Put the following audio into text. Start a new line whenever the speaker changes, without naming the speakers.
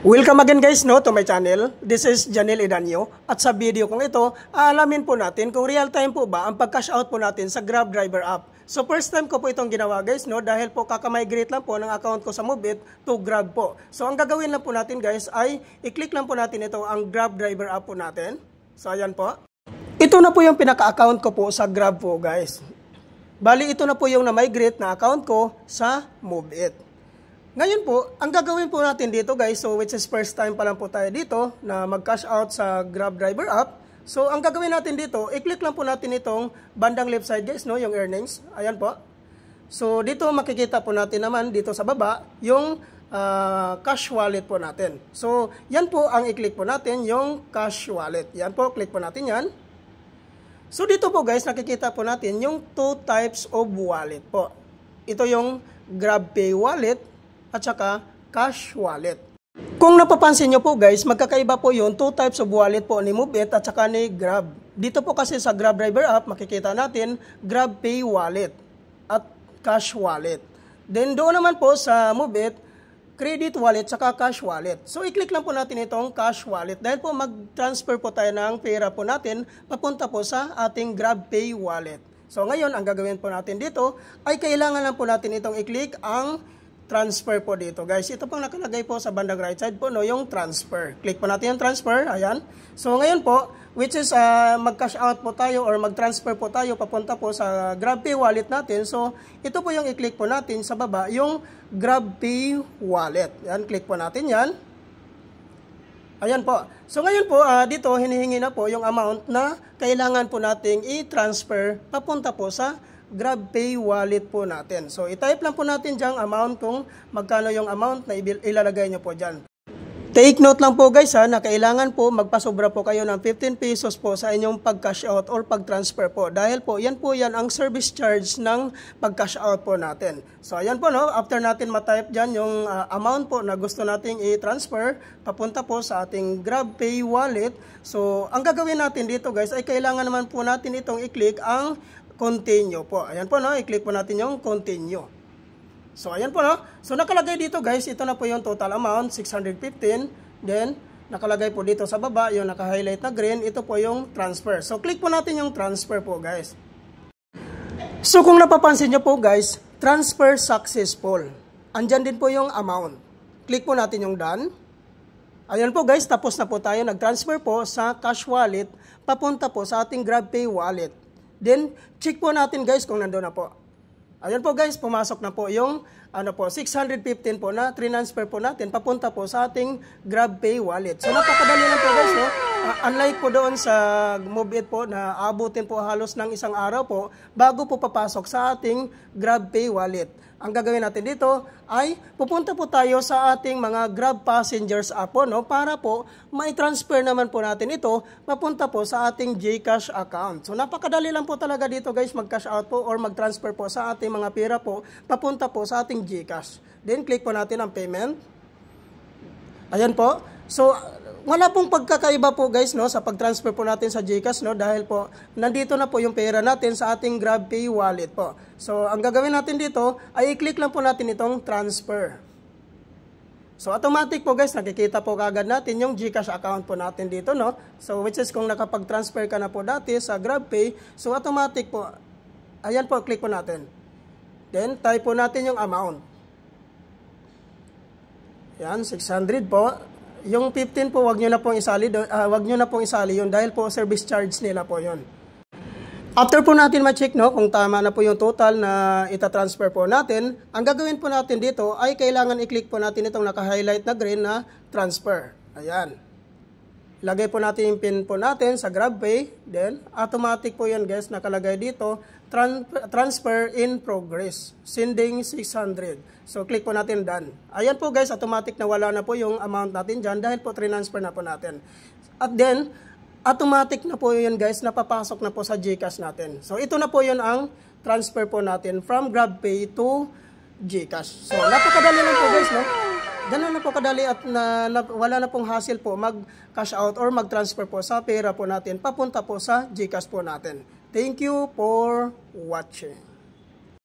Welcome again guys to my channel. This is Janel Edanyo. At sa video kong ito, aalamin po natin kung real time po ba ang pag-cash out po natin sa Grab Driver app. So first time ko po itong ginawa guys dahil po kakamigrate lang po ng account ko sa Mobit to Grab po. So ang gagawin lang po natin guys ay i-click lang po natin ito ang Grab Driver app po natin. So ayan po. Ito na po yung pinaka-account ko po sa Grab po guys. Bali ito na po yung na-migrate na account ko sa Mobit. Ngayon po, ang gagawin po natin dito guys, so which is first time pa lang po tayo dito na mag-cash out sa Grab Driver app. So ang gagawin natin dito, i-click lang po natin itong bandang left side guys, yung earnings. Ayan po. So dito makikita po natin naman dito sa baba yung cash wallet po natin. So yan po ang i-click po natin, yung cash wallet. Yan po, click po natin yan. So dito po guys, nakikita po natin yung two types of wallet po. Ito yung GrabPay wallet at saka cash wallet. Kung napapansin nyo po guys, magkakaiba po yung two types of wallet po ni Mobit at saka ni Grab. Dito po kasi sa Grab Driver app, makikita natin GrabPay wallet at cash wallet. Then doon naman po sa Mobit, credit wallet saka cash wallet. So i-click lang po natin itong cash wallet dahil po mag-transfer po tayo ng pera po natin papunta po sa ating GrabPay wallet. So ngayon, ang gagawin po natin dito ay kailangan lang po natin itong i-click ang transfer po dito guys. Ito pong nakalagay po sa bandang right side po yung transfer. Click po natin yung transfer. Ayan. So ngayon po, which is mag-cash out po tayo or mag-transfer po tayo papunta po sa GrabPay wallet natin. So ito po yung i-click po natin sa baba, yung GrabPay wallet. Ayan, click po natin yan. Ayan po. So ngayon po, dito hinihingi na po yung amount na kailangan po nating i-transfer papunta po sa GrabPay wallet po natin. So, i-type lang po natin dyan amount kung magkano yung amount na ilalagay nyo po dyan. Take note lang po guys na kailangan po magpasobra po kayo ng 15 pesos po sa inyong pag-cash out or pag-transfer po. Dahil po yan ang service charge ng pag-cash out po natin. So, ayan po after natin ma-type dyan yung amount po na gusto nating i-transfer papunta po sa ating GrabPay wallet. So, ang gagawin natin dito guys ay kailangan naman po natin itong i-click ang continue po. Ayan po i-click po natin yung continue. So ayan po So nakalagay dito guys, ito na po yung total amount, 615. Then nakalagay po dito sa baba, yung naka-highlight na green, ito po yung transfer. So click po natin yung transfer po guys. So kung napapansin nyo po guys, transfer successful. Andyan din po yung amount. Click po natin yung done. Ayan po guys, tapos na po tayo. Nag-transfer po sa cash wallet, papunta po sa ating GrabPay wallet. Then, check po natin guys kung nandoon na po. Ayan po guys, pumasok na po yung 615 po na transfer po natin papunta po sa ating GrabPay wallet. So napakadali lang po guys unlike po doon sa Mobit po na abutin po halos ng isang araw po bago po papasok sa ating GrabPay wallet. Ang gagawin natin dito ay pupunta po tayo sa ating mga Grab Passengers app po para po mai-transfer naman po natin ito papunta po sa ating GCash account. So napakadali lang po talaga dito guys mag-cash out po or mag-transfer po sa ating mga pera po papunta po sa ating GCash. Then click po natin ang payment. Ayan po. So wala pong pagkakaiba po guys sa pag-transfer po natin sa GCash dahil po nandito na po yung pera natin sa ating GrabPay wallet po. So ang gagawin natin dito ay i-click lang po natin itong transfer. So automatic po guys, nakikita po kagad natin yung GCash account po natin dito So which is kung nakapag-transfer ka na po dati sa GrabPay, so automatic po. Ayan po, click po natin. Then type po natin yung amount. Yan, 600 po. Yung 15 po, wag nyo na pong isali yun dahil po service charge nila po yun. After po natin ma-check kung tama na po yung total na ita-transfer po natin, ang gagawin po natin dito ay kailangan i-click po natin itong naka-highlight na green na transfer. Ayan. Lagay po natin yung pin po natin sa GrabPay. Then, automatic po yan guys, nakalagay dito, transfer in progress, sending 600. So, click po natin done. Ayan po guys, automatic na wala na po yung amount natin dyan dahil po transfer na po natin. At then, automatic na po yun guys, napapasok na po sa GCash natin. So, ito na po yun ang transfer po natin from GrabPay to GCash. So, napakadali lang po guys, Ganun na po kadali at wala na pong hassle po mag-cash out or mag-transfer po sa pera po natin papunta po sa GCash po natin. Thank you for watching.